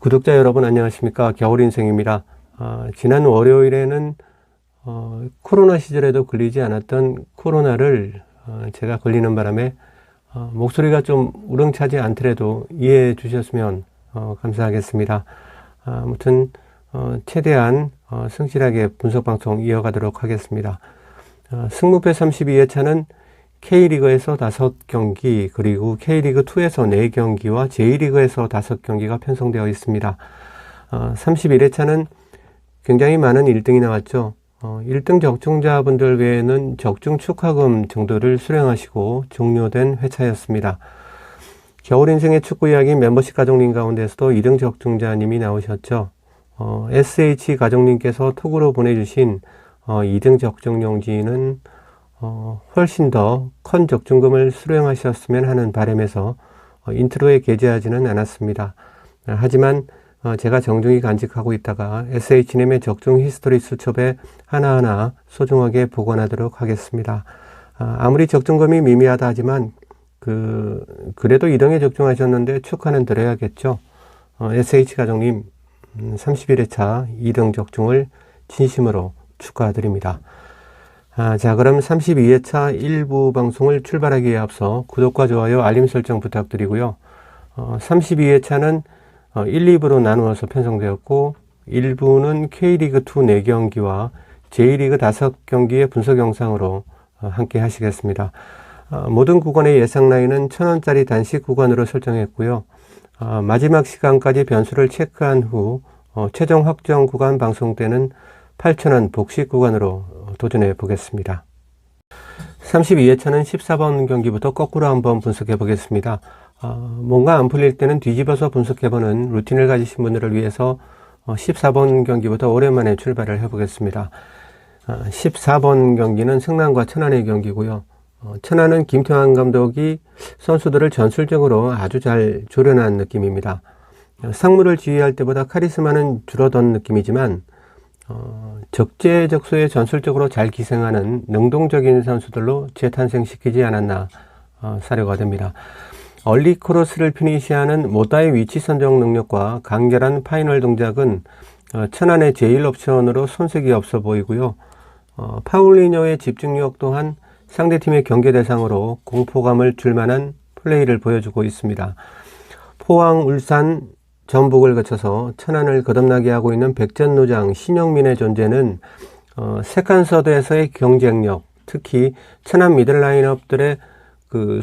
구독자 여러분 안녕하십니까. 겨울인생입니다. 지난 월요일에는 코로나 시절에도 걸리지 않았던 코로나를 제가 걸리는 바람에 목소리가 좀 우렁차지 않더라도 이해해 주셨으면 감사하겠습니다. 아무튼 최대한 성실하게 분석방송 이어가도록 하겠습니다. 승무패 32회차는 K리그에서 5경기, 그리고 K리그2에서 4경기와 J리그에서 5경기가 편성되어 있습니다. 31회차는 굉장히 많은 1등이 나왔죠. 1등 적중자분들 외에는 적중 축하금 정도를 수령하시고 종료된 회차였습니다. 겨울인생의 축구 이야기 멤버십 가족님 가운데서도 2등 적중자님이 나오셨죠. SH 가족님께서 톡으로 보내주신 2등 적중용지는 훨씬 더 큰 적중금을 수령하셨으면 하는 바람에서 인트로에 게재하지는 않았습니다. 하지만 제가 정중히 간직하고 있다가 SH님의 적중 히스토리 수첩에 하나하나 소중하게 보관하도록 하겠습니다. 아무리 적중금이 미미하다 하지만 그래도 2등에 적중하셨는데 축하는 드려야겠죠. SH 가족님 31회차 2등 적중을 진심으로 축하드립니다. 자, 그럼 32회차 1부 방송을 출발하기에 앞서 구독과 좋아요, 알림 설정 부탁드리고요. 32회차는 1, 2부로 나누어서 편성되었고 1부는 K리그2 4경기와 J리그 5경기의 분석 영상으로 함께 하시겠습니다. 모든 구간의 예상 라인은 1000원짜리 단식 구간으로 설정했고요. 마지막 시간까지 변수를 체크한 후 최종 확정 구간 방송 때는 8,000원 복식 구간으로 도전해 보겠습니다. 32회차는 14번 경기부터 거꾸로 한번 분석해 보겠습니다. 뭔가 안 풀릴 때는 뒤집어서 분석해보는 루틴을 가지신 분들을 위해서 14번 경기부터 오랜만에 출발을 해보겠습니다. 14번 경기는 성남과 천안의 경기고요. 천안은 김태환 감독이 선수들을 전술적으로 아주 잘 조련한 느낌입니다. 상무를 지휘할 때보다 카리스마는 줄어든 느낌이지만 적재적소에 전술적으로 잘 기생하는 능동적인 선수들로 재탄생시키지 않았나 사료가 됩니다. 얼리 크로스를 피니시하는 모타의 위치 선정 능력과 간결한 파이널 동작은 천안의 제일 옵션으로 손색이 없어 보이고요. 파울리뇨의 집중력 또한 상대팀의 경계 대상으로 공포감을 줄 만한 플레이를 보여주고 있습니다. 포항, 울산, 전북을 거쳐서 천안을 거듭나게 하고 있는 백전노장 신영민의 존재는 세컨서드에서의 경쟁력, 특히 천안 미들 라인업들의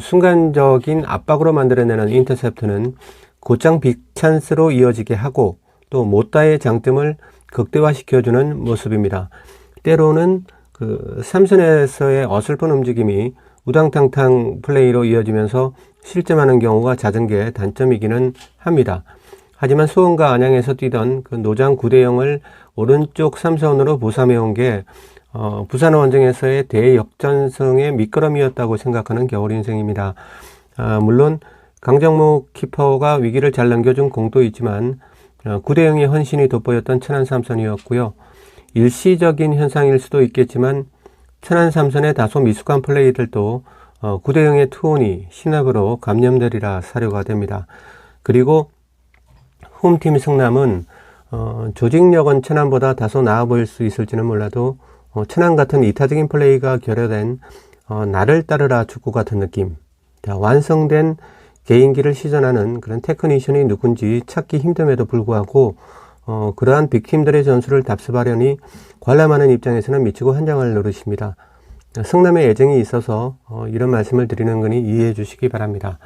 순간적인 압박으로 만들어내는 인터셉트는 곧장 빅찬스로 이어지게 하고 또 모타의 장점을 극대화시켜주는 모습입니다. 때로는 삼선에서의 어설픈 움직임이 우당탕탕 플레이로 이어지면서 실점하는 경우가 잦은 게 단점이기는 합니다. 하지만 수원과 안양에서 뛰던 노장 9대0을 오른쪽 삼선으로 보쌈해온 게 부산 원정에서의 대역전승의 밑거름이었다고 생각하는 겨울인생입니다. 물론 강정목 키퍼가 위기를 잘 넘겨준 공도 있지만 9대0의 헌신이 돋보였던 천안 삼선이었고요. 일시적인 현상일 수도 있겠지만 천안 삼선의 다소 미숙한 플레이들도 9대0의 투혼이 시합으로 감염되리라 사료가 됩니다. 그리고 홈팀 성남은 조직력은 천안보다 다소 나아 보일 수 있을지는 몰라도 천안 같은 이타적인 플레이가 결여된 나를 따르라 축구 같은 느낌, 완성된 개인기를 시전하는 그런 테크니션이 누군지 찾기 힘듦에도 불구하고 그러한 빅팀들의 전술을 답습하려니 관람하는 입장에서는 미치고 한장을 노릇입니다. 성남의 애정이 있어서 이런 말씀을 드리는 거니 이해해 주시기 바랍니다.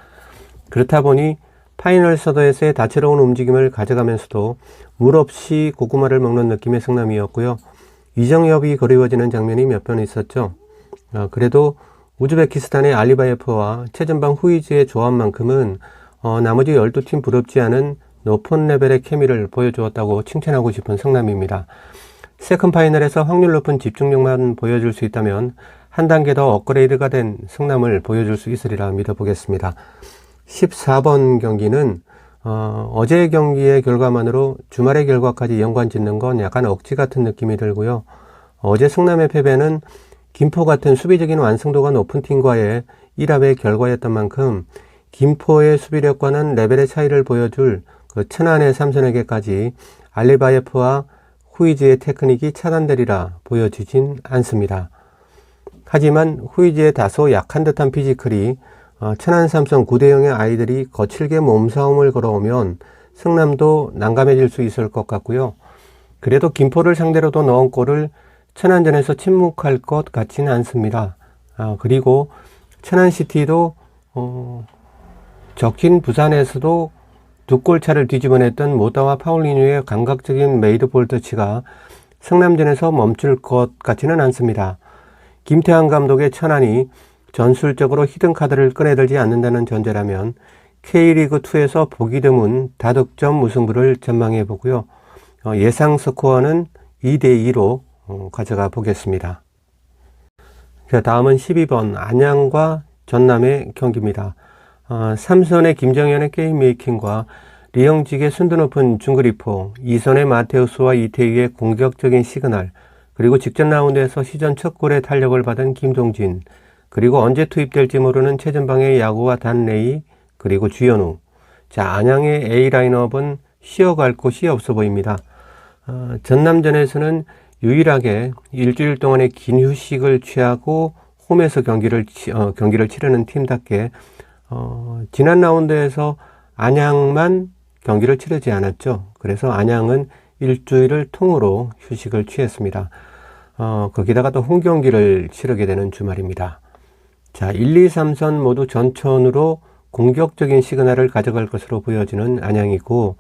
그렇다 보니 파이널 서드에서의 다채로운 움직임을 가져가면서도 물 없이 고구마를 먹는 느낌의 성남이었고요. 이정협이 그리워지는 장면이 몇 번 있었죠. 그래도 우즈베키스탄의 알리바예프와 최전방 후이즈의 조합만큼은 나머지 12팀 부럽지 않은 높은 레벨의 케미를 보여주었다고 칭찬하고 싶은 성남입니다. 세컨 파이널에서 확률 높은 집중력만 보여줄 수 있다면 한 단계 더 업그레이드가 된 성남을 보여줄 수 있으리라 믿어보겠습니다. 14번 경기는 어제의 경기의 결과만으로 주말의 결과까지 연관 짓는 건 약간 억지 같은 느낌이 들고요. 어제 성남의 패배는 김포 같은 수비적인 완성도가 높은 팀과의 1합의 결과였던 만큼 김포의 수비력과는 레벨의 차이를 보여줄 그 천안의 삼선에게까지 알리바예프와 후이즈의 테크닉이 차단되리라 보여지진 않습니다. 하지만 후이즈의 다소 약한 듯한 피지컬이 천안 삼성 9대0의 아이들이 거칠게 몸싸움을 걸어오면 성남도 난감해질 수 있을 것 같고요. 그래도 김포를 상대로도 넣은 골을 천안전에서 침묵할 것 같지는 않습니다. 그리고 천안시티도 적힌 부산에서도 2골 차를 뒤집어냈던 모다와 파울리뉴의 감각적인 메이드볼 터치가 성남전에서 멈출 것 같지는 않습니다. 김태환 감독의 천안이 전술적으로 히든카드를 꺼내들지 않는다는 전제라면 K리그2에서 보기 드문 다득점 무승부를 전망해 보고요. 예상 스코어는 2대2로 가져가 보겠습니다. 자, 다음은 12번 안양과 전남의 경기입니다. 삼선의 김정현의 게임 메이킹과 리영직의 순도 높은 중거리포, 이선의 마테우스와 이태희의 공격적인 시그널, 그리고 직전 라운드에서 시즌 첫 골의 탄력을 받은 김동진, 그리고 언제 투입될지 모르는 최전방의 야구와 단레이, 그리고 주현우. 자, 안양의 A 라인업은 쉬어갈 곳이 없어 보입니다. 전남전에서는 유일하게 일주일 동안의 긴 휴식을 취하고 홈에서 경기를 치르는 팀답게 지난 라운드에서 안양만 경기를 치르지 않았죠. 그래서 안양은 일주일을 통으로 휴식을 취했습니다. 거기다가 또 홈 경기를 치르게 되는 주말입니다. 자, 1, 2, 3선 모두 전천으로 공격적인 시그널을 가져갈 것으로 보여지는 안양이고,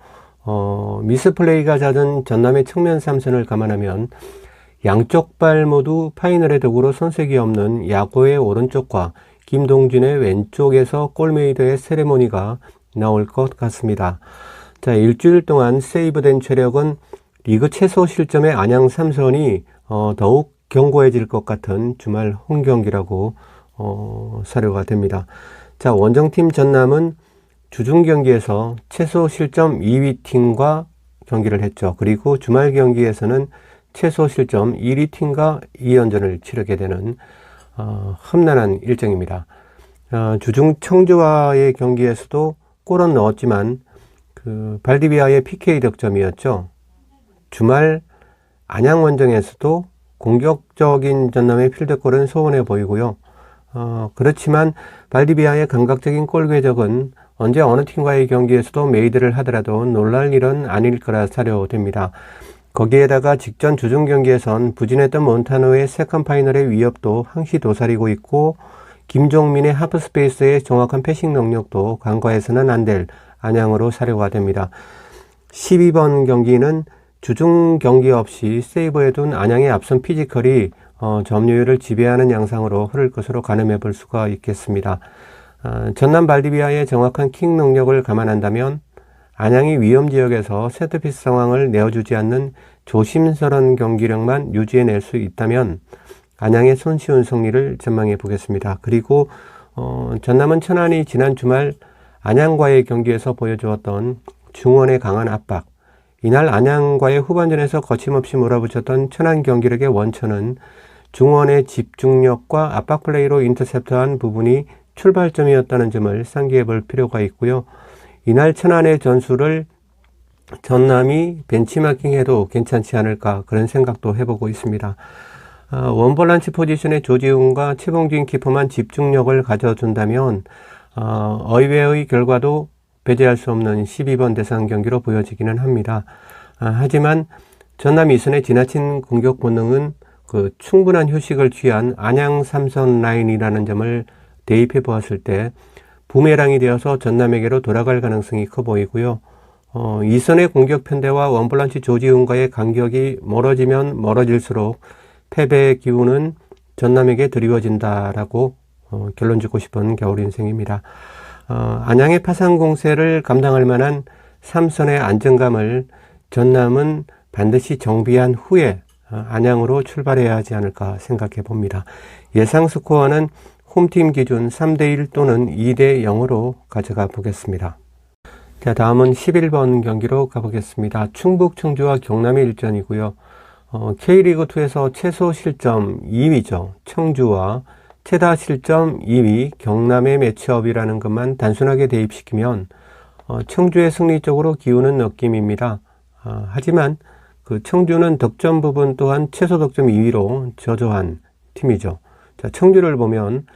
미스플레이가 잦은 전남의 측면 3선을 감안하면 양쪽 발 모두 파이널의 도구로 손색이 없는 야구의 오른쪽과 김동준의 왼쪽에서 골메이더의 세레모니가 나올 것 같습니다. 자, 일주일 동안 세이브된 체력은 리그 최소 실점의 안양 삼선이 더욱 견고해질 것 같은 주말 홈 경기라고 사료가 됩니다. 자, 원정팀 전남은 주중 경기에서 최소 실점 2위 팀과 경기를 했죠. 그리고 주말 경기에서는 최소 실점 1위 팀과 2연전을 치르게 되는 험난한 일정입니다. 주중 청주와의 경기에서도 골은 넣었지만 그 발디비아의 PK 득점이었죠. 주말 안양 원정에서도 공격적인 전남의 필드골은 소원해 보이고요. 그렇지만 발디비아의 감각적인 골 궤적은 언제 어느 팀과의 경기에서도 메이드를 하더라도 놀랄 일은 아닐 거라 사료됩니다. 거기에다가 직전 주중 경기에선 부진했던 몬타노의 세컨 파이널의 위협도 항시 도사리고 있고 김종민의 하프스페이스의 정확한 패싱 능력도 간과해서는 안 될 안양으로 사료가 됩니다. 12번 경기는 주중 경기 없이 세이브에 둔 안양의 앞선 피지컬이 점유율을 지배하는 양상으로 흐를 것으로 가늠해 볼 수가 있겠습니다. 전남 발디비아의 정확한 킥 능력을 감안한다면 안양이 위험지역에서 세트피스 상황을 내어주지 않는 조심스러운 경기력만 유지해낼 수 있다면 안양의 손쉬운 승리를 전망해 보겠습니다. 그리고 전남은 천안이 지난 주말 안양과의 경기에서 보여주었던 중원의 강한 압박, 이날 안양과의 후반전에서 거침없이 몰아붙였던 천안 경기력의 원천은 중원의 집중력과 압박 플레이로 인터셉트한 부분이 출발점이었다는 점을 상기해 볼 필요가 있고요. 이날 천안의 전술을 전남이 벤치마킹해도 괜찮지 않을까 그런 생각도 해보고 있습니다. 원볼란치 포지션의 조지훈과 최봉진 키퍼만 집중력을 가져준다면 어이웨어의 결과도 배제할 수 없는 12번 대상 경기로 보여지기는 합니다. 하지만 전남 이선의 지나친 공격 본능은 그 충분한 휴식을 취한 안양 삼선 라인이라는 점을 대입해 보았을 때 부메랑이 되어서 전남에게로 돌아갈 가능성이 커 보이고요. 이선의 공격 편대와 원볼란치 조지훈과의 간격이 멀어지면 멀어질수록 패배의 기운은 전남에게 드리워진다라고 결론 짓고 싶은 겨울 인생입니다. 안양의 파상 공세를 감당할 만한 삼선의 안정감을 전남은 반드시 정비한 후에 안양으로 출발해야 하지 않을까 생각해 봅니다. 예상 스코어는 홈팀 기준 3대1 또는 2대0으로 가져가 보겠습니다. 자, 다음은 11번 경기로 가보겠습니다. 충북 청주와 경남의 일전이고요. K리그2에서 최소 실점 2위죠. 청주와 최다 실점 2위 경남의 매치업이라는 것만 단순하게 대입시키면 청주의 승리 쪽으로 기우는 느낌입니다. 하지만 그 청주는 득점 부분 또한 최소 득점 2위로 저조한 팀이죠. 자, 청주를 보면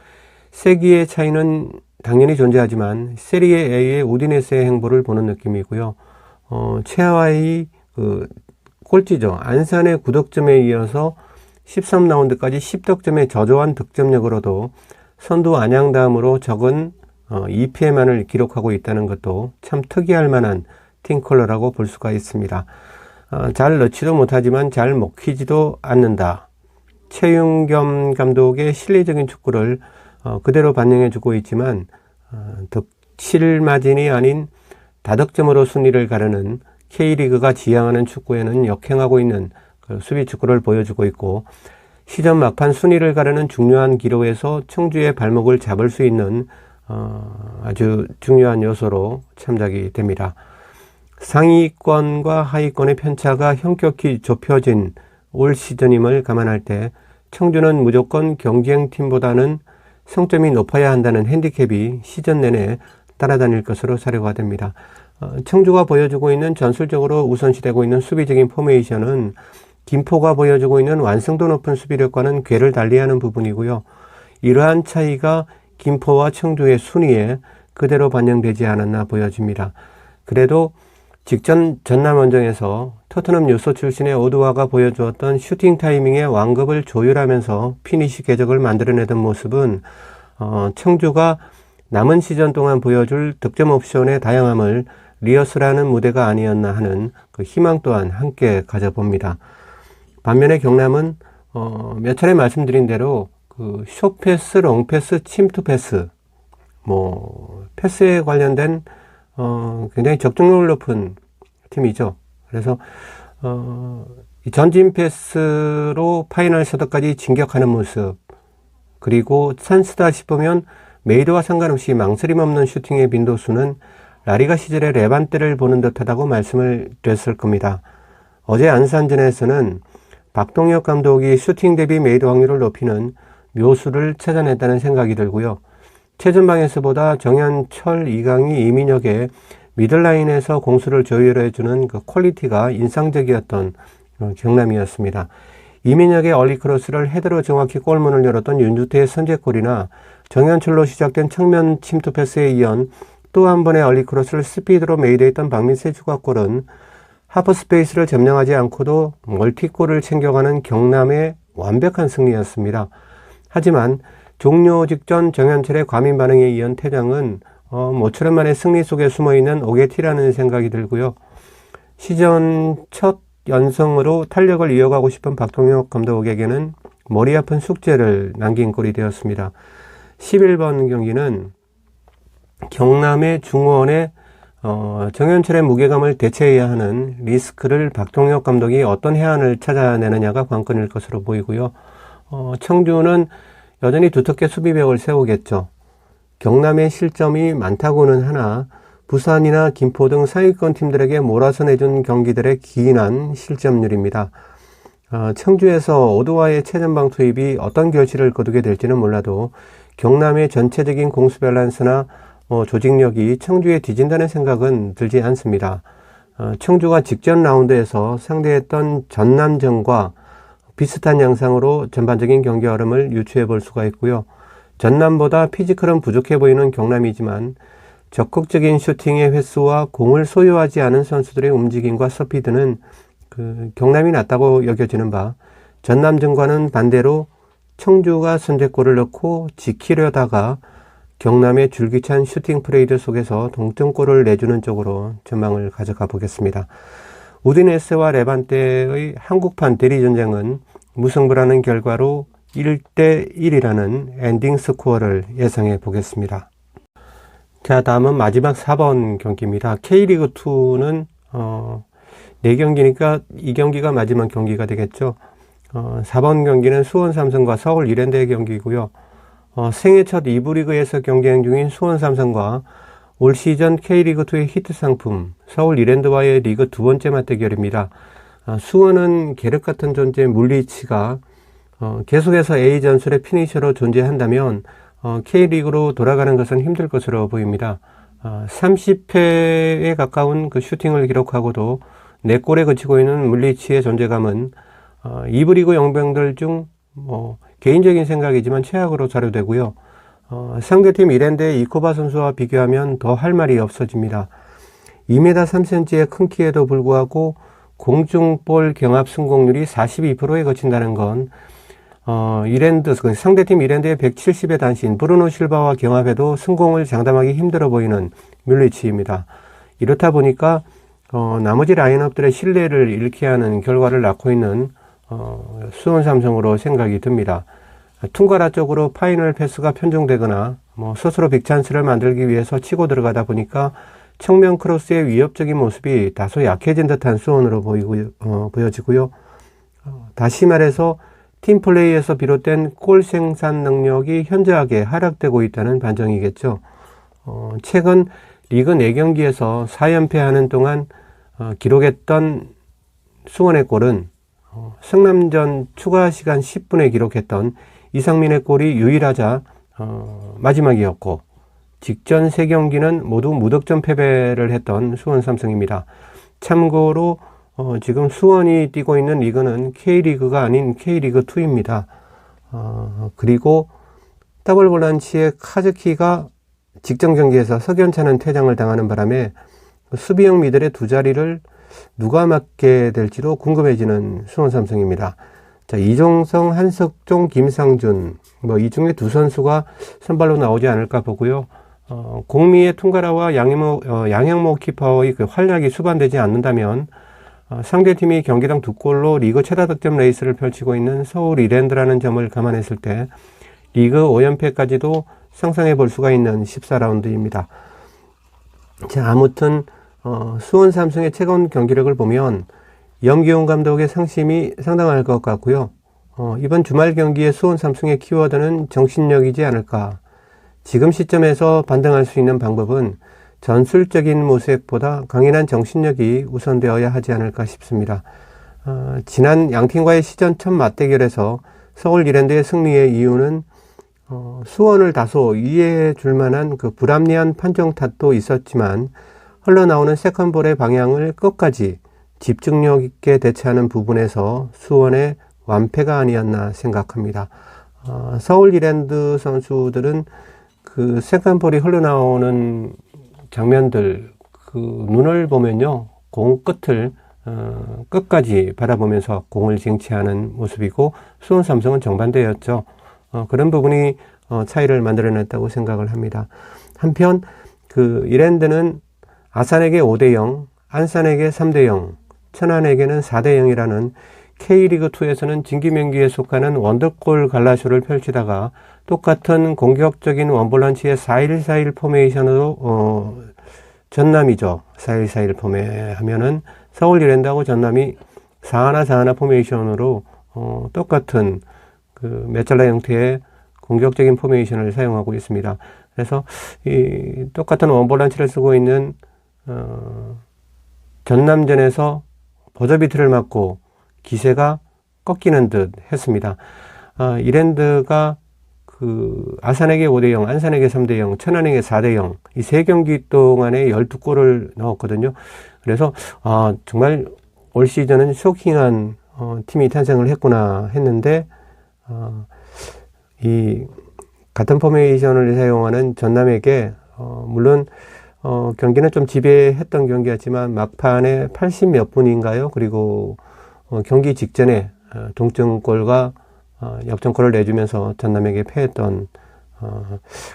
세기의 차이는 당연히 존재하지만 세리에 A의 우디네스의 행보를 보는 느낌이고요. 최하위 그 꼴찌죠. 안산의 9득점에 이어서 13라운드까지 10득점의 저조한 득점력으로도 선두 안양 다음으로 적은 2피해만을 기록하고 있다는 것도 참 특이할 만한 팀 컬러라고 볼 수가 있습니다. 잘 넣지도 못하지만 잘 먹히지도 않는다. 최윤겸 감독의 실리적인 축구를 그대로 반영해주고 있지만 득실마진이 아닌 다득점으로 순위를 가르는 K리그가 지향하는 축구에는 역행하고 있는 그 수비 축구를 보여주고 있고, 시즌 막판 순위를 가르는 중요한 기로에서 청주의 발목을 잡을 수 있는 아주 중요한 요소로 참작이 됩니다. 상위권과 하위권의 편차가 현격히 좁혀진 올 시즌임을 감안할 때 청주는 무조건 경쟁팀보다는 성점이 높아야 한다는 핸디캡이 시즌 내내 따라다닐 것으로 사료가 됩니다. 청주가 보여주고 있는 전술적으로 우선시되고 있는 수비적인 포메이션은 김포가 보여주고 있는 완성도 높은 수비력과는 궤를 달리하는 부분이고요. 이러한 차이가 김포와 청주의 순위에 그대로 반영되지 않았나 보여집니다. 그래도 직전 전남원정에서 토트넘 유소 출신의 오드와가 보여주었던 슈팅 타이밍의 완급을 조율하면서 피니시 궤적을 만들어내던 모습은 청주가 남은 시즌 동안 보여줄 득점 옵션의 다양함을 리허설하는 무대가 아니었나 하는 그 희망 또한 함께 가져봅니다. 반면에 경남은 몇 차례 말씀드린 대로 그 숏패스, 롱패스, 침투패스, 패스에 관련된 굉장히 적중률 높은 팀이죠. 그래서 전진 패스로 파이널 서드까지 진격하는 모습, 그리고 찬스다 싶으면 메이드와 상관없이 망설임 없는 슈팅의 빈도수는 라리가 시절의 레반떼를 보는 듯하다고 말씀을 드렸을 겁니다. 어제 안산전에서는 박동혁 감독이 슈팅 대비 메이드 확률을 높이는 묘수를 찾아냈다는 생각이 들고요. 최전방에서보다 정현철, 이강희, 이민혁의 미들라인에서 공수를 조율해주는 그 퀄리티가 인상적이었던 경남이었습니다. 이민혁의 얼리크로스를 헤드로 정확히 골문을 열었던 윤주태의 선제골이나 정현철로 시작된 측면 침투 패스에 이은 또 한 번의 얼리크로스를 스피드로 메이드했던 박민수의 추가골은 하프스페이스를 점령하지 않고도 멀티골을 챙겨가는 경남의 완벽한 승리였습니다. 하지만 종료 직전 정현철의 과민 반응에 이은 퇴장은 모처럼 만의 승리 속에 숨어있는 오게티라는 생각이 들고요. 시즌 첫 연승으로 탄력을 이어가고 싶은 박동혁 감독에게는 머리 아픈 숙제를 남긴 꼴이 되었습니다. 11번 경기는 경남의 중원에 정현철의 무게감을 대체해야 하는 리스크를 박동혁 감독이 어떤 해안을 찾아내느냐가 관건일 것으로 보이고요. 청주는 여전히 두텁게 수비벽을 세우겠죠. 경남의 실점이 많다고는 하나 부산이나 김포 등 상위권 팀들에게 몰아서 내준 경기들의 기인한 실점률입니다. 청주에서 오드와의 최전방 투입이 어떤 결실을 거두게 될지는 몰라도 경남의 전체적인 공수 밸런스나 조직력이 청주에 뒤진다는 생각은 들지 않습니다. 청주가 직전 라운드에서 상대했던 전남전과 비슷한 양상으로 전반적인 경기 흐름을 유추해 볼 수가 있고요. 전남보다 피지컬은 부족해 보이는 경남이지만 적극적인 슈팅의 횟수와 공을 소유하지 않은 선수들의 움직임과 스피드는 경남이 낫다고 여겨지는 바, 전남전과는 반대로 청주가 선제골을 넣고 지키려다가 경남의 줄기찬 슈팅 프레이드 속에서 동점골을 내주는 쪽으로 전망을 가져가 보겠습니다. 우디네스와 레반떼의 한국판 대리전쟁은 무승부라는 결과로 1대1이라는 엔딩 스코어를 예상해 보겠습니다. 자, 다음은 마지막 4번 경기입니다. K리그2는 4경기니까 이 경기가 마지막 경기가 되겠죠. 4번 경기는 수원 삼성과 서울 이랜드의 경기이고요. 생애 첫 2부 리그에서 경쟁 중인 수원 삼성과 올 시즌 K리그2의 히트 상품 서울 이랜드와의 리그 두 번째 맞대결입니다. 수원은 계륵 같은 존재 물리치가 계속해서 A 전술의 피니셔로 존재한다면 K리그로 돌아가는 것은 힘들 것으로 보입니다. 30회에 가까운 그 슈팅을 기록하고도 4골에 그치고 있는 물리치의 존재감은 2부 리그 용병들 중 개인적인 생각이지만 최악으로 자료되고요. 상대팀 이랜드의 이코바 선수와 비교하면 더 할 말이 없어집니다. 2m 3cm의 큰 키에도 불구하고 공중볼 경합 성공률이 42%에 그친다는 건 상대팀 이랜드의 170의 단신 브루노 실바와 경합해도 성공을 장담하기 힘들어 보이는 뮬리치입니다. 이렇다 보니까 나머지 라인업들의 신뢰를 잃게 하는 결과를 낳고 있는 수원 삼성으로 생각이 듭니다. 퉁가라 쪽으로 파이널 패스가 편중되거나 스스로 빅찬스를 만들기 위해서 치고 들어가다 보니까 측면 크로스의 위협적인 모습이 다소 약해진 듯한 수원으로 보여지고요. 다시 말해서 팀플레이에서 비롯된 골 생산 능력이 현저하게 하락되고 있다는 반증이겠죠. 최근 리그 4경기에서 4연패하는 동안 기록했던 수원의 골은 성남전 추가 시간 10분에 기록했던 이상민의 골이 유일하자 마지막이었고, 직전 3경기는 모두 무득점 패배를 했던 수원 삼성입니다. 참고로 지금 수원이 뛰고 있는 리그는 K리그가 아닌 K리그2입니다. 그리고 더블 볼란치의 카즈키가 직전 경기에서 석연찮은 퇴장을 당하는 바람에 수비형 미들의 두 자리를 누가 맡게 될지도 궁금해지는 수원 삼성입니다. 자, 이종성, 한석종, 김상준 이 중에 두 선수가 선발로 나오지 않을까 보고요. 공미의 퉁가라와 양형모 키퍼의 그 활약이 수반되지 않는다면 상대팀이 경기당 2골로 리그 최다 득점 레이스를 펼치고 있는 서울 이랜드라는 점을 감안했을 때 리그 5연패까지도 상상해 볼 수가 있는 14라운드입니다. 자, 아무튼 수원 삼성의 최근 경기력을 보면 염기훈 감독의 상심이 상당할 것 같고요. 이번 주말 경기의 수원 삼성의 키워드는 정신력이지 않을까. 지금 시점에서 반등할 수 있는 방법은 전술적인 모색보다 강인한 정신력이 우선되어야 하지 않을까 싶습니다. 지난 양팀과의 시전 첫 맞대결에서 서울 이랜드의 승리의 이유는 수원을 다소 이해해 줄 만한 그 불합리한 판정 탓도 있었지만 흘러나오는 세컨볼의 방향을 끝까지 집중력 있게 대처하는 부분에서 수원의 완패가 아니었나 생각합니다. 서울 이랜드 선수들은 그 세컨볼이 흘러나오는 장면들, 그 눈을 보면요, 공 끝을 끝까지 바라보면서 공을 쟁취하는 모습이고, 수원 삼성은 정반대였죠. 그런 부분이 차이를 만들어냈다고 생각을 합니다. 한편 그 이랜드는 아산에게 5대0, 안산에게 3대0, 천안에게는 4대0이라는 K리그2에서는 진기명기에 속하는 원더골 갈라쇼를 펼치다가 똑같은 공격적인 원볼란치의 4-1-4-1 포메이션으로 전남이죠. 4-1-4-1 포메 하면은 서울 이랜드하고 전남이 4-1-4-1 포메이션으로 똑같은 그 메찰라 형태의 공격적인 포메이션을 사용하고 있습니다. 그래서 이 똑같은 원볼란치를 쓰고 있는 전남전에서 버저비트를 맞고 기세가 꺾이는 듯 했습니다. 이랜드가 그 아산에게 5대0, 안산에게 3대0, 천안에게 4대0 이 3경기 동안에 12골을 넣었거든요. 그래서 정말 올 시즌은 쇼킹한 팀이 탄생을 했구나 했는데 이 같은 포메이션을 사용하는 전남에게 물론 경기는 좀 지배했던 경기였지만 막판에 80 몇 분인가요? 그리고 경기 직전에 동점골과 역전골을 내주면서 전남에게 패했던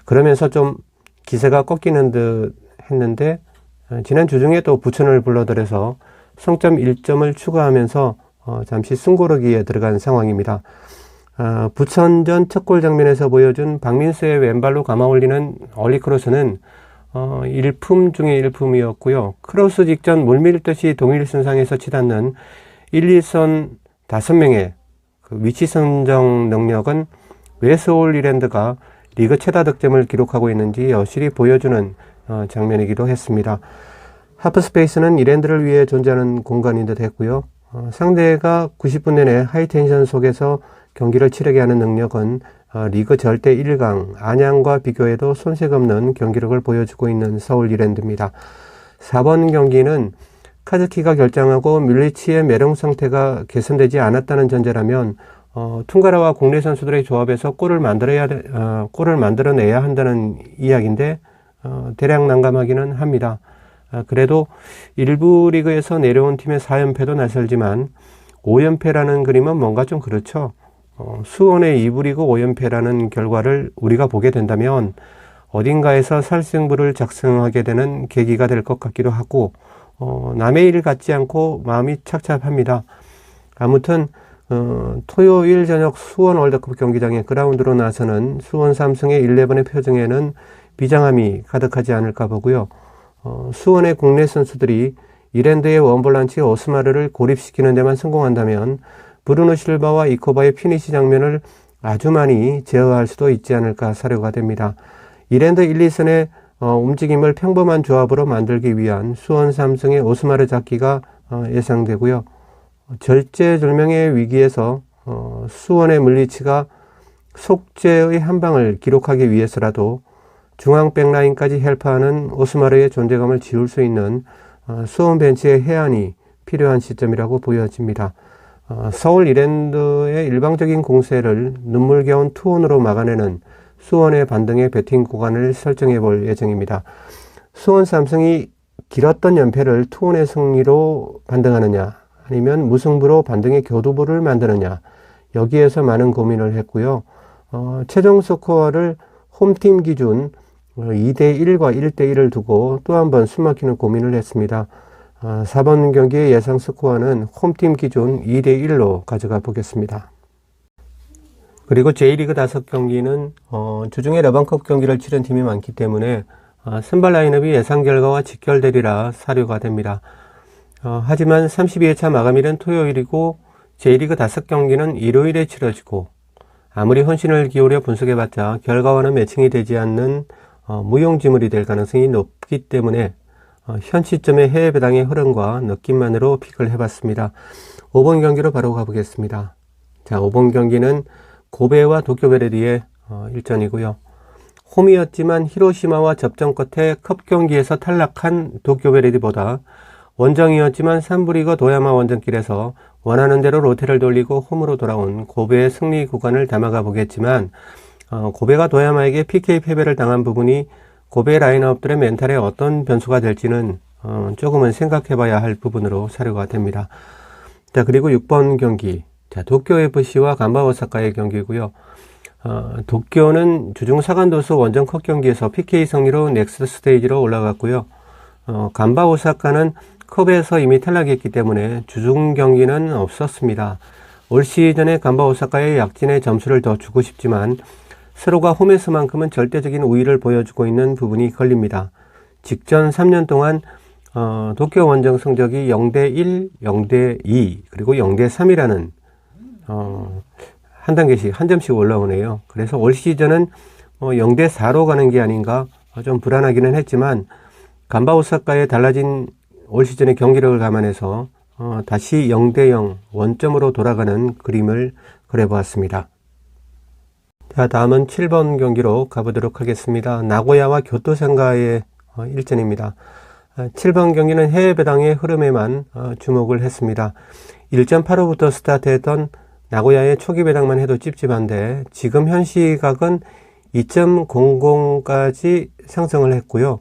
그러면서 좀 기세가 꺾이는 듯 했는데 지난 주중에 또 부천을 불러들여서 승점 1점을 추가하면서 잠시 승고르기에 들어간 상황입니다. 부천전 첫 골 장면에서 보여준 박민수의 왼발로 감아올리는 얼리크로스는 일품 중의 일품이었고요. 크로스 직전 물밀듯이 동일 선상에서 치닫는 1, 2선 5명의 그 위치 선정 능력은 왜 서울 이랜드가 리그 최다 득점을 기록하고 있는지 여실히 보여주는 장면이기도 했습니다. 하프스페이스는 이랜드를 위해 존재하는 공간인 듯 했고요. 상대가 90분 내내 하이텐션 속에서 경기를 치르게 하는 능력은 리그 절대 1강 안양과 비교해도 손색 없는 경기력을 보여주고 있는 서울 이랜드입니다. 4번 경기는 카즈키가 결장하고 밀리치의 매력 상태가 개선되지 않았다는 전제라면 퉁가라와 국내 선수들의 조합에서 골을 만들어내야 한다는 이야기인데 대략 난감하기는 합니다. 그래도 일부 리그에서 내려온 팀의 4연패도 낯설지만 5연패라는 그림은 뭔가 좀 그렇죠. 수원의 2부 리그 5연패라는 결과를 우리가 보게 된다면 어딘가에서 살승부를 작성하게 되는 계기가 될 것 같기도 하고 남의 일 같지 않고 마음이 착잡합니다. 아무튼 토요일 저녁 수원 월드컵 경기장에 그라운드로 나서는 수원 삼성의 11의 표정에는 비장함이 가득하지 않을까 보고요. 수원의 국내 선수들이 이랜드의 원볼란치 오스마르를 고립시키는 데만 성공한다면 브루노 실바와 이코바의 피니시 장면을 아주 많이 제어할 수도 있지 않을까 사료가 됩니다. 이랜드 1, 2선의 움직임을 평범한 조합으로 만들기 위한 수원 삼성의 오스마르 잡기가 예상되고요. 절제절명의 위기에서 수원의 물리치가 속죄의 한 방을 기록하기 위해서라도 중앙 백라인까지 헬파하는 오스마르의 존재감을 지울 수 있는 수원 벤치의 해안이 필요한 시점이라고 보여집니다. 서울 이랜드의 일방적인 공세를 눈물겨운 투혼으로 막아내는 수원의 반등의 배팅 구간을 설정해 볼 예정입니다. 수원 삼성이 길었던 연패를 투혼의 승리로 반등하느냐 아니면 무승부로 반등의 교두보를 만드느냐 여기에서 많은 고민을 했고요. 최종 스코어를 홈팀 기준 2대1과 1대1을 두고 또 한 번 숨막히는 고민을 했습니다. 4번 경기의 예상 스코어는 홈팀 기준 2대1로 가져가 보겠습니다. 그리고 J리그 5경기는 주중에 러방컵 경기를 치른 팀이 많기 때문에 선발 라인업이 예상 결과와 직결되리라 사료가 됩니다. 하지만 32회차 마감일은 토요일이고 J리그 5경기는 일요일에 치러지고 아무리 헌신을 기울여 분석해봤자 결과와는 매칭이 되지 않는 무용지물이 될 가능성이 높기 때문에 현 시점의 해외 배당의 흐름과 느낌만으로 픽을 해봤습니다. 5번 경기로 바로 가보겠습니다. 자, 5번 경기는 고베와 도쿄베레디의 일전이고요. 홈이었지만 히로시마와 접전 끝에 컵 경기에서 탈락한 도쿄베레디보다 원정이었지만 3부 리그 도야마 원정길에서 원하는 대로 로테를 돌리고 홈으로 돌아온 고베의 승리 구간을 담아가 보겠지만 고베가 도야마에게 PK 패배를 당한 부분이 고베 라인업들의 멘탈에 어떤 변수가 될지는 조금은 생각해 봐야 할 부분으로 사료가 됩니다. 자, 그리고 6번 경기. 자, 도쿄FC와 간바 오사카의 경기고요. 도쿄는 주중 사간도수 원정 컵 경기에서 PK 승리로 넥스트 스테이지로 올라갔고요. 간바 오사카는 컵에서 이미 탈락했기 때문에 주중 경기는 없었습니다. 올 시즌에 간바 오사카의 약진에 점수를 더 주고 싶지만 서로가 홈에서만큼은 절대적인 우위를 보여주고 있는 부분이 걸립니다. 직전 3년 동안 도쿄 원정 성적이 0대1, 0대2, 그리고 0대3이라는 한 단계씩, 한 점씩 올라오네요. 그래서 올 시즌은 0대4로 가는 게 아닌가 좀 불안하기는 했지만 간바 오사카의 달라진 올 시즌의 경기력을 감안해서 다시 0대0 원점으로 돌아가는 그림을 그려보았습니다. 자, 다음은 7번 경기로 가보도록 하겠습니다. 나고야와 교토상가의 일전입니다. 7번 경기는 해외 배당의 흐름에만 주목을 했습니다. 1.85부터 스타트했던 나고야의 초기 배당만 해도 찝찝한데 지금 현 시각은 2.00까지 상승을 했고요.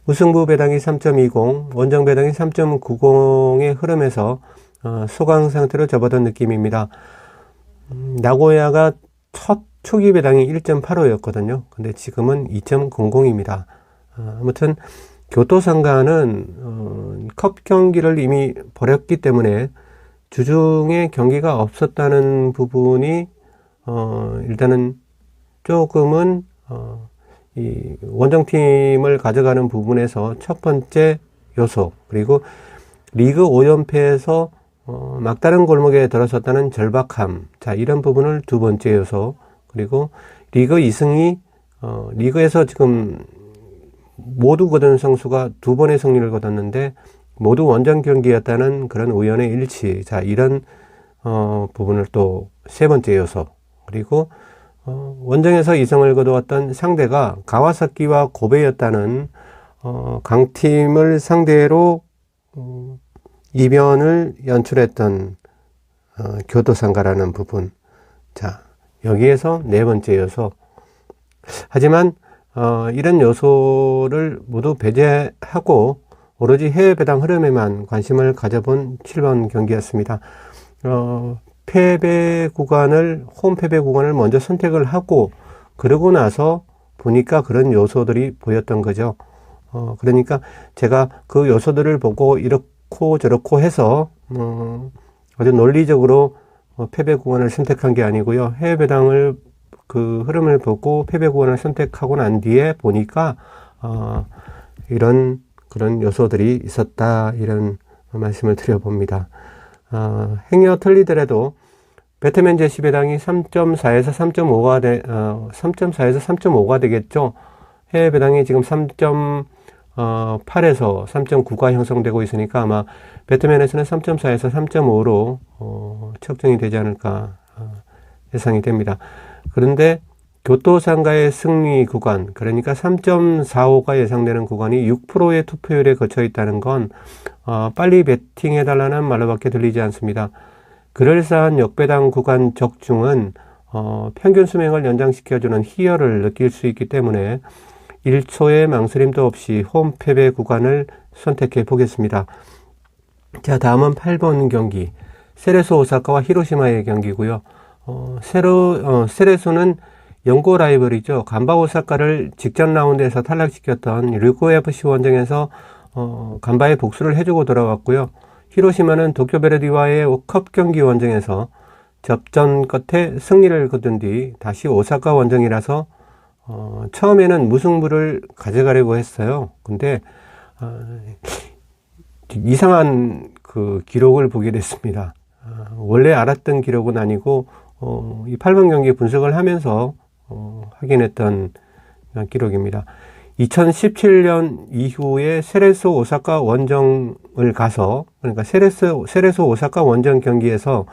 무승부 배당이 3.20, 원정 배당이 3.90의 흐름에서 소강 상태로 접어든 느낌입니다. 나고야가 첫 초기 배당이 1.85였거든요. 근데 지금은 2.00입니다. 아무튼 교토상가는 컵 경기를 이미 벌였기 때문에 주중에 경기가 없었다는 부분이 일단은 조금은 이 원정팀을 가져가는 부분에서 첫 번째 요소, 그리고 리그 5연패에서 막다른 골목에 들어섰다는 절박함, 자, 이런 부분을 두 번째 요소, 그리고 리그 2승이 리그에서 지금 모두 거둔 선수가 두 번의 승리를 거뒀는데 모두 원정 경기였다는 그런 우연의 일치, 자, 이런 부분을 또 세 번째 요소, 그리고 원정에서 2승을 거두었던 상대가 가와사키와 고베였다는 강팀을 상대로 이변을 연출했던 교토상가라는 부분. 자, 여기에서 네 번째 요소. 하지만 이런 요소를 모두 배제하고 오로지 해외 배당 흐름에만 관심을 가져본 7번 경기였습니다. 홈 패배 구간을 먼저 선택을 하고 그러고 나서 보니까 그런 요소들이 보였던 거죠. 그러니까 제가 그 요소들을 보고 이렇고 저렇고 해서 아주 논리적으로 패배 구간을 선택한 게 아니고요. 해외 배당을 그 흐름을 보고 패배 구간을 선택하고 난 뒤에 보니까 이런 그런 요소들이 있었다, 이런 말씀을 드려봅니다. 행여 틀리더라도 배트맨 제시 배당이 3.4에서 3.5가 되겠죠. 해외 배당이 지금 3.8에서 3.9가 형성되고 있으니까 아마 배트맨에서는 3.4에서 3.5로 측정이 되지 않을까 예상이 됩니다. 그런데 교토상가의 승리 구간, 그러니까 3.45가 예상되는 구간이 6%의 투표율에 거쳐 있다는 건 빨리 베팅해달라는 말로밖에 들리지 않습니다. 그럴싸한 역배당 구간 적중은 평균 수명을 연장시켜주는 희열을 느낄 수 있기 때문에 1초의 망설임도 없이 홈 패배 구간을 선택해 보겠습니다. 자, 다음은 8번 경기. 세레소 오사카와 히로시마의 경기고요. 세레소는 연고 라이벌이죠. 간바 오사카를 직전 라운드에서 탈락시켰던 류코 FC 원정에서 간바에 복수를 해주고 돌아왔고요. 히로시마는 도쿄 베르디와의 컵 경기 원정에서 접전 끝에 승리를 거둔 뒤 다시 오사카 원정이라서 처음에는 무승부를 가져가려고 했어요. 근데 이상한 그 기록을 보게 됐습니다. 원래 알았던 기록은 아니고 이 8번 경기 분석을 하면서 확인했던 기록입니다. 2017년 이후에 세레소 오사카 원정을 가서, 그러니까 세레소 오사카 원정 경기에서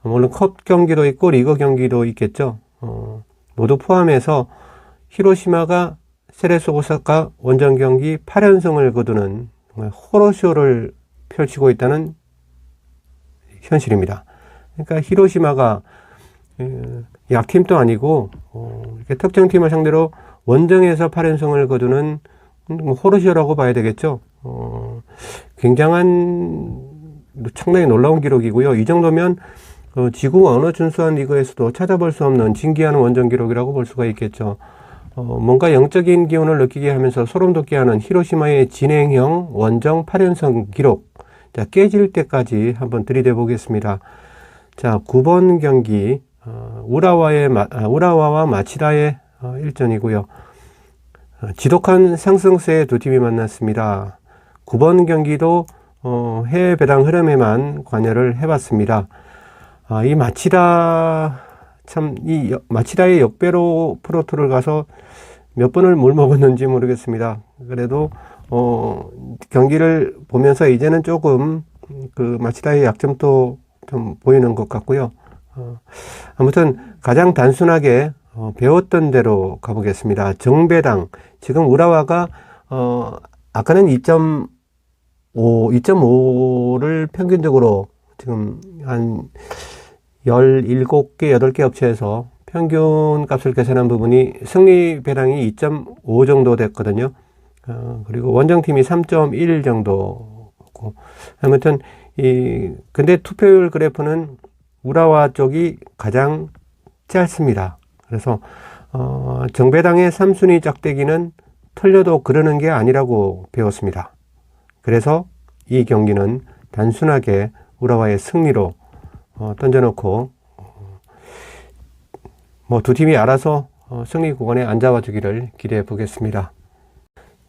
물론 컵 경기도 있고 리그 경기도 있겠죠. 모두 포함해서 히로시마가 세레소 오사카 원정 경기 8연승을 거두는 정말 호러쇼를 펼치고 있다는 현실입니다. 그러니까 히로시마가 약팀도 아니고 이렇게 특정팀을 상대로 원정에서 8연승을 거두는 호러쇼라고 봐야 되겠죠. 굉장한 상당히 놀라운 기록이고요. 이 정도면 지구 어느 준수한 리그에서도 찾아볼 수 없는 진기한 원정 기록이라고 볼 수가 있겠죠. 뭔가 영적인 기운을 느끼게 하면서 소름 돋게 하는 히로시마의 진행형 원정 8연승 기록. 자, 깨질 때까지 한번 들이대 보겠습니다. 자, 9번 경기 우라와와 마치다의 일전이고요. 지독한 상승세의 두 팀이 만났습니다. 9번 경기도 해외 배당 흐름에만 관여를 해봤습니다. 이 마치다의 역배로 프로토를 가서 몇 번을 물 먹었는지 모르겠습니다. 그래도 경기를 보면서 이제는 조금 그 마치다의 약점도 좀 보이는 것 같고요. 아무튼 가장 단순하게 배웠던 대로 가보겠습니다. 정배당, 지금 우라와가 아까는 2.5를 평균적으로 지금 한 17개, 8개 업체에서 평균 값을 계산한 부분이 승리 배당이 2.5 정도 됐거든요. 그리고 원정팀이 3.1 정도고. 아무튼 근데 투표율 그래프는 우라와 쪽이 가장 짧습니다. 그래서 정배당의 3순위 짝대기는 틀려도 그러는 게 아니라고 배웠습니다. 그래서 이 경기는 단순하게 우라와의 승리로 던져놓고 두 팀이 알아서 승리 구간에 앉아와 주기를 기대해 보겠습니다.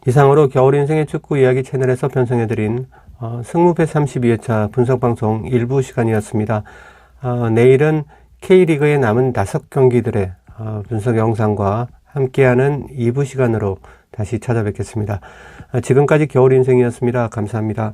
이상으로 겨울인생의 축구 이야기 채널에서 편성해드린 승무패 32회차 분석방송 일부 시간이었습니다. 내일은 K리그의 남은 5경기들의 분석 영상과 함께하는 2부 시간으로 다시 찾아뵙겠습니다. 지금까지 겨울인생이었습니다. 감사합니다.